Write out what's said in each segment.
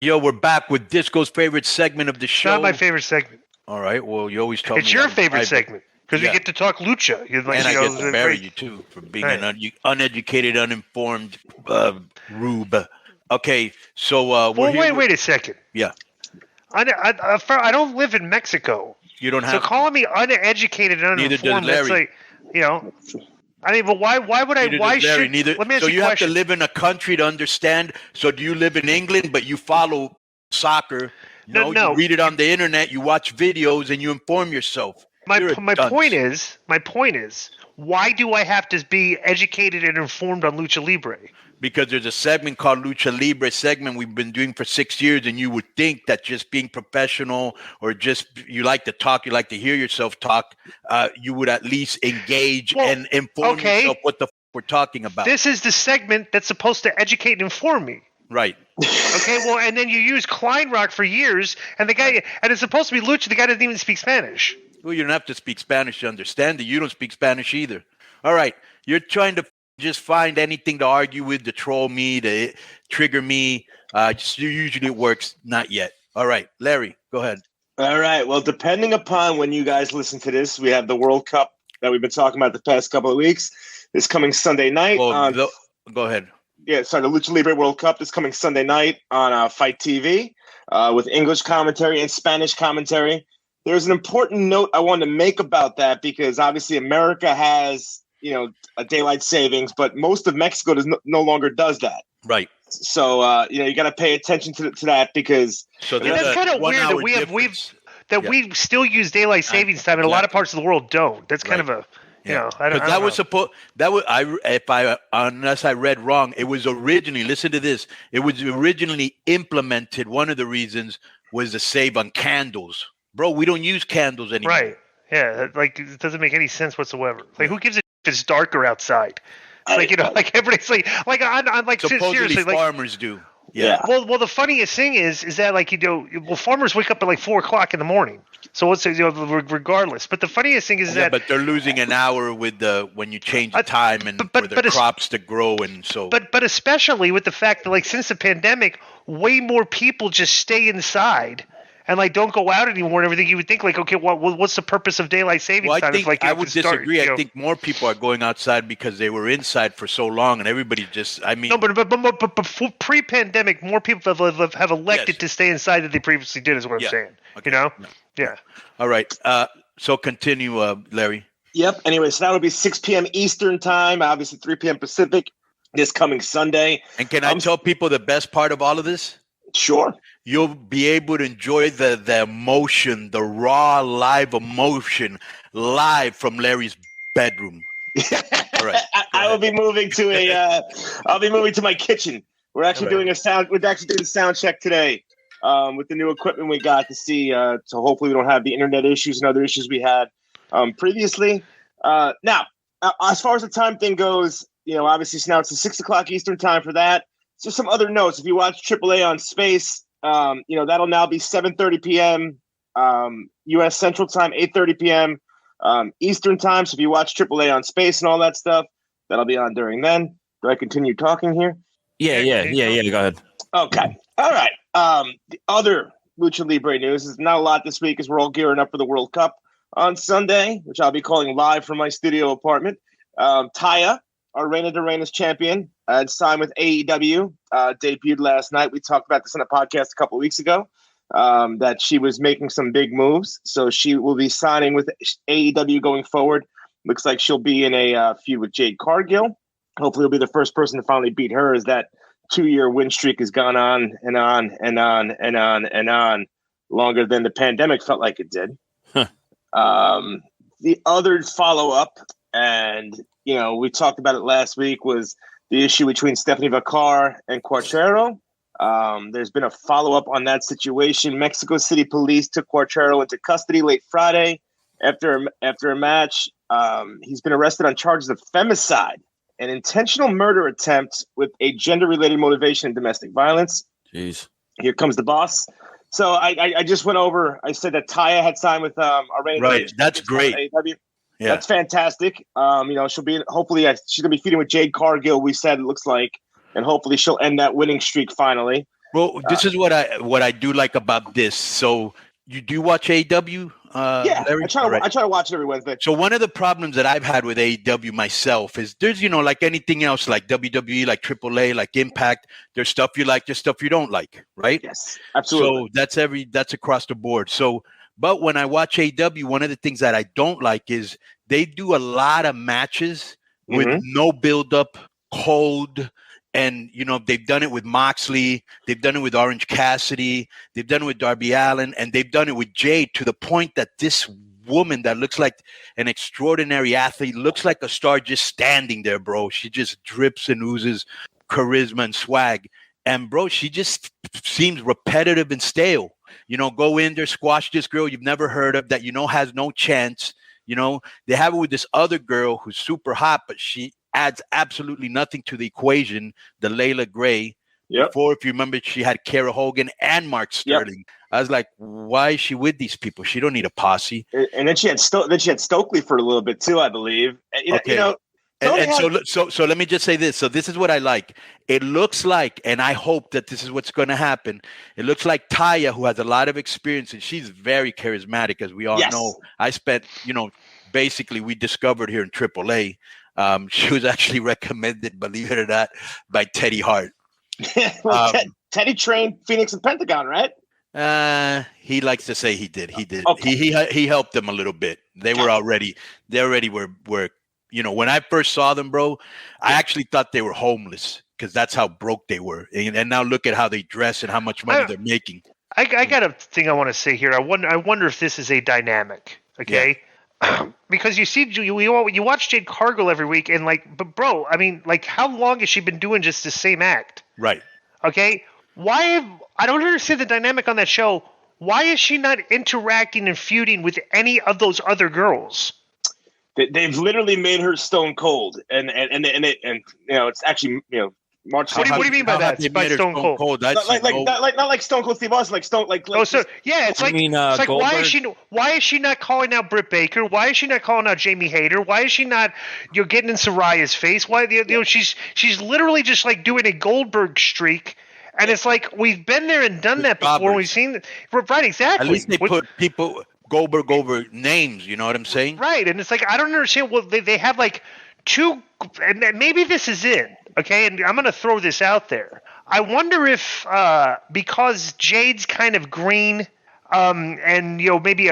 Yo, we're back with Disco's favorite segment of the show. Not my favorite segment. All right. Well, you always tell me it's your favorite segment because we get to talk lucha. Like, and I get to bury you too for being an uneducated, uninformed rube. Okay, so wait a second. Yeah. I don't live in Mexico. You don't have. So calling me uneducated and uninformed, that's like, I mean, but why would I? Why should? Let me ask you a question. Have to live in a country to understand. So do you live in England, but you follow soccer? No. You read it on the internet. You watch videos and you inform yourself. My point is, why do I have to be educated and informed on Lucha Libre? Because there's a segment called Lucha Libre segment we've been doing for 6 years, and you would think that just being professional or just you like to talk, you like to hear yourself talk, you would at least engage and inform yourself what the we're talking about. This is the segment that's supposed to educate and inform me. Right. Okay, well, and then you use Kleinrock for years, and the guy, and it's supposed to be Lucha, the guy doesn't even speak Spanish. Well, you don't have to speak Spanish to understand it. You don't speak Spanish either. All right, you're trying to just find anything to argue with, to troll me, to trigger me. Usually it works. Not yet. All right, Larry, go ahead. All right. Well, depending upon when you guys listen to this, we have the World Cup that we've been talking about the past couple of weeks. This coming Sunday night. Go ahead. Yeah, sorry, the Lucha Libre World Cup is coming Sunday night on Fight TV with English commentary and Spanish commentary. There's an important note I wanted to make about that because obviously America has a daylight savings, but most of Mexico no longer does that. Right. So you got to pay attention to that because that's kind of weird that we still use daylight savings time, and a lot of parts of the world don't. That's kind of a unless I read wrong, it was originally, listen to this, it was originally implemented. One of the reasons was to save on candles. Bro, we don't use candles anymore. Right. Yeah. Like, it doesn't make any sense whatsoever. Like, who gives a if it's darker outside? Like, everybody's I'm like, supposedly seriously, farmers do. Yeah. Well, the funniest thing is that farmers wake up at like 4:00 in the morning. So what's regardless. But the funniest thing is that but they're losing an hour with when you change the time and for their crops to grow and so. But especially with the fact that since the pandemic, way more people just stay inside and don't go out anymore and everything. You would think okay, what's the purpose of daylight savings time? I would disagree. I think more people are going outside because they were inside for so long, and everybody just. No, but before, pre-pandemic, more people have elected to stay inside than they previously did. Is what I'm saying. Okay. Yeah. All right. So continue, Larry. Yep. Anyway, so that would be 6 p.m. Eastern time, obviously 3 p.m. Pacific, this coming Sunday. And can I tell people the best part of all of this? Sure. You'll be able to enjoy the emotion, the raw live emotion, live from Larry's bedroom. All right. I will be moving to I'll be moving to my kitchen. We're actually doing a sound check today with the new equipment we got to see. So hopefully we don't have the internet issues and other issues we had previously. Now, as far as the time thing goes, obviously now it's 6 o'clock Eastern time for that. Just some other notes. If you watch AAA on Space, that'll now be 7:30 p.m. U.S. Central Time, 8:30 p.m. Eastern Time. So if you watch AAA on Space and all that stuff, that'll be on during then. Do I continue talking here? Yeah. Go ahead. Okay. All right. The other Lucha Libre news is not a lot this week as we're all gearing up for the World Cup on Sunday, which I'll be calling live from my studio apartment. Taya, our Reina de Reinas champion, had signed with AEW, debuted last night. We talked about this on a podcast a couple of weeks ago, that she was making some big moves. So she will be signing with AEW going forward. Looks like she'll be in a feud with Jade Cargill. Hopefully it'll be the first person to finally beat her, as that 2-year win streak has gone on and on and on and on and on, longer than the pandemic felt like it did. The other follow-up, and we talked about it last week, was the issue between Stephanie Vacar and Quartero. There's been a follow-up on that situation. Mexico City police took Quartero into custody late Friday after a match. He's been arrested on charges of femicide, an intentional murder attempt with a gender-related motivation and domestic violence. Jeez. Here comes the boss. So I just went over. I said that Taya had signed with Arena. Right. That's great. AEW. Yeah. That's fantastic. She'll be she's gonna be feuding with Jade Cargill. We said it looks like, and hopefully she'll end that winning streak finally. Well, this is what I do like about this. So you do watch AEW? Yeah, Larry? I try to watch it every Wednesday. So one of the problems that I've had with AEW myself is there's, like anything else, like WWE, like AAA, like Impact, there's stuff you like, there's stuff you don't like, right? Yes, absolutely. So that's across the board. So, but when I watch AEW, one of the things that I don't like is they do a lot of matches with no build-up, cold, and they've done it with Moxley, they've done it with Orange Cassidy, they've done it with Darby Allin, and they've done it with Jade, to the point that this woman that looks like an extraordinary athlete, looks like a star just standing there, bro. She just drips and oozes charisma and swag. And bro, she just seems repetitive and stale. Go in there, squash this girl you've never heard of that has no chance. They have it with this other girl who's super hot, but she adds absolutely nothing to the equation, the Layla Gray. Yep. Before, if you remember, she had Kara Hogan and Mark Sterling. Yep. I was like, why is she with these people? She don't need a posse. And then she had Stokely for a little bit too, I believe. So let me just say this. So this is what I like. It looks like, and I hope that this is what's going to happen. It looks like Taya, who has a lot of experience, and she's very charismatic, as we all know. I spent, basically we discovered here in AAA. She was actually recommended, believe it or not, by Teddy Hart. Teddy trained Phoenix and Pentagon, right? He likes to say he did. He did. Okay. He helped them a little bit. They already were when I first saw them, bro, I actually thought they were homeless because that's how broke they were. And now look at how they dress and how much money they're making. I got a thing I want to say here. I wonder if this is a dynamic, okay? Yeah. Because you watch Jade Cargill every week, and but bro, I mean, how long has she been doing just the same act? Right. Okay. I don't understand the dynamic on that show. Why is she not interacting and feuding with any of those other girls? They've literally made her stone cold, and it's actually March. What do you mean by that? By stone cold? Not like Stone Cold Steve Austin, it's like why is she not calling out Britt Baker? Why is she not calling out Jamie Hayter? Why is she not getting in Soraya's face? Why she's literally just doing a Goldberg streak. And it's like we've been there and done that before. We've seen right, exactly. At least they put people Goldberg over names. You know what I'm saying? Right, and it's like I don't understand. Well, they have two, and maybe this is it. Okay, and I'm going to throw this out there. I wonder if because Jade's kind of green, and maybe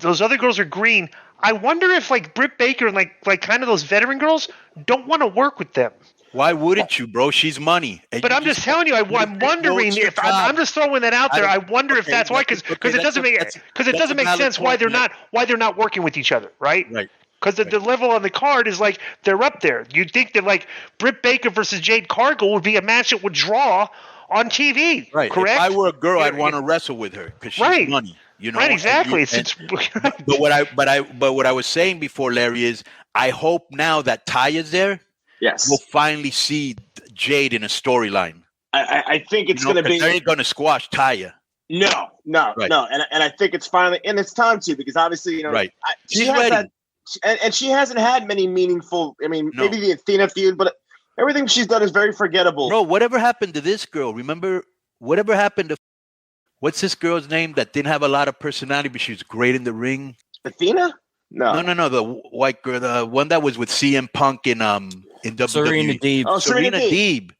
those other girls are green. I wonder if Britt Baker and like kind of those veteran girls don't want to work with them. Why wouldn't you, bro? She's money. But I'm just telling you, I'm wondering if I'm just throwing that out there. I wonder if that's why, because it doesn't make sense why they're not working with each other, right? Right. Because the level on the card is they're up there. You'd think that Britt Baker versus Jade Cargill would be a match that would draw on TV, right? Correct. If I were a girl, I'd want to wrestle with her because she's money. Right, exactly. But what I was saying before, Larry, is I hope now that Taya's there. Yes, we'll finally see Jade in a storyline. I think it's going to be. They ain't going to squash Taya. No, right. and I think it's finally, and it's time to, because obviously right. She's ready, and she hasn't had many meaningful. I mean, maybe the Athena feud, but everything she's done is very forgettable. Bro, whatever happened to this girl? Remember, whatever happened to what's this girl's name that didn't have a lot of personality, but she was great in the ring? Athena? No, the white girl, the one that was with CM Punk in WWE. Serena Deeb. Oh, Serena Deeb.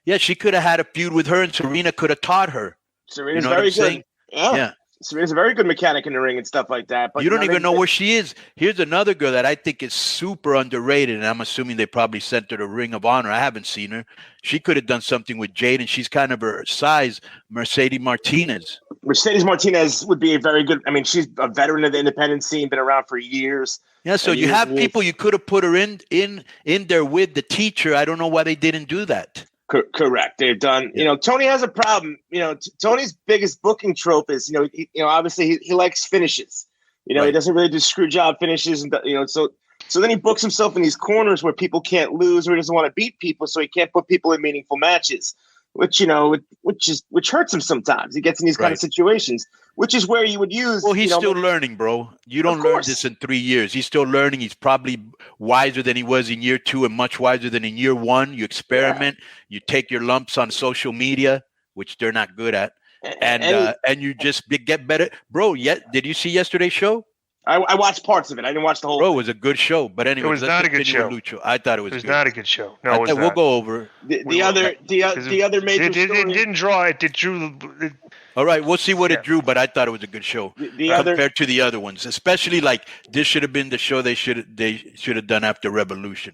Yeah, she could have had a feud with her, and Serena could have taught her. Serena's very good. Yeah. Serena's a very good mechanic in the ring and stuff like that. But you don't even know where she is. Here's another girl that I think is super underrated, and I'm assuming they probably sent her to Ring of Honor. I haven't seen her. She could have done something with Jade, and she's kind of her size, Mercedes Martinez. Mercedes Martinez would be a very good. I mean, she's a veteran of the independent scene, been around for years. Yeah, so you have people you could have put her in there with the teacher. I don't know why they didn't do that. Correct. They've done. Yeah. Tony has a problem. Tony's biggest booking trope is obviously he likes finishes. Right. He doesn't really do screw job finishes, and so then he books himself in these corners where people can't lose, or he doesn't want to beat people, so he can't put people in meaningful matches. Which hurts him sometimes. He gets in these kind of situations, which is where you would use. Well, he's still learning, bro. You don't learn this in 3 years. He's still learning. He's probably wiser than he was in year 2 and much wiser than in year 1. You experiment. You take your lumps on social media, which they're not good at, and you just get better, bro. Yet, did you see yesterday's show? I watched parts of it. I didn't watch the whole. Bro, it was a good show, but anyway, It was not a good show. Lucho. I thought it was. It was good. not a good show. No, it was not. We'll go over the other major It story. didn't draw. It drew. All right, we'll see what it drew, but I thought it was a good show compared to the other ones. Especially like this should have been the show they should have done after Revolution.